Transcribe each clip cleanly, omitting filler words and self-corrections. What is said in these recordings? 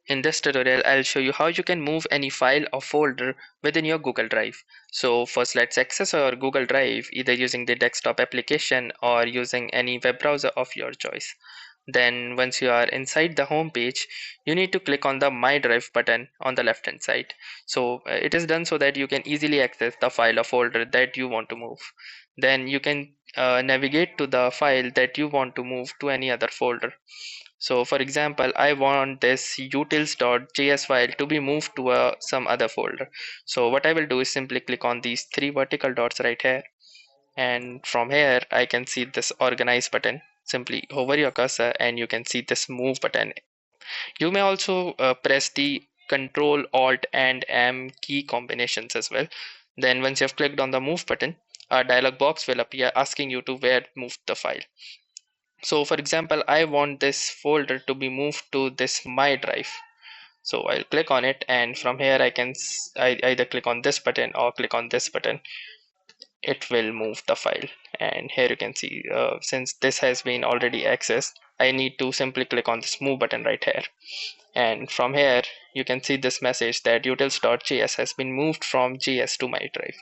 In this tutorial, I'll show you how you can move any file or folder within your Google Drive. So first let's access our Google Drive either using the desktop application or using any web browser of your choice. Then once you are inside the home page, you need to click on the My Drive button on the left hand side. So it is done so that you can easily access the file or folder that you want to move. Then you can navigate to the file that you want to move to any other folder. So for example, I want this utils.js file to be moved to some other folder. So what I will do is simply click on these three vertical dots right here. And from here, I can see this organize button. Simply hover your cursor and you can see this move button. You may also press the Control Alt and M key combinations as well. Then once you have clicked on the move button, a dialog box will appear asking you to where move the file. So for example, I want this folder to be moved to this My Drive. So I'll click on it, and from here I either click on this button or click on this button. It will move the file, and here you can see since this has been already accessed, I need to simply click on this move button right here. And from here you can see this message that utils.js has been moved from JS to My Drive.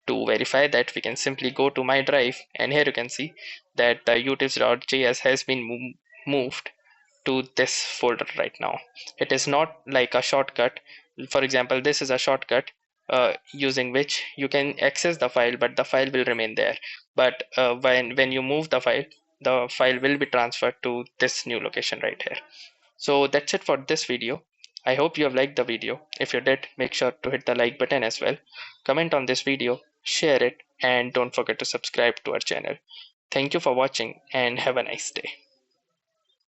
To verify that, we can simply go to My Drive, and here you can see that the utils.js has been moved to this folder right now. It is not like a shortcut. For example, this is a shortcut using which you can access the file, but the file will remain there. But when you move the file will be transferred to this new location right here. So that's it for this video. I hope you have liked the video. If you did, make sure to hit the like button as well. Comment on this video, share it, and don't forget to subscribe to our channel. Thank you for watching and have a nice day.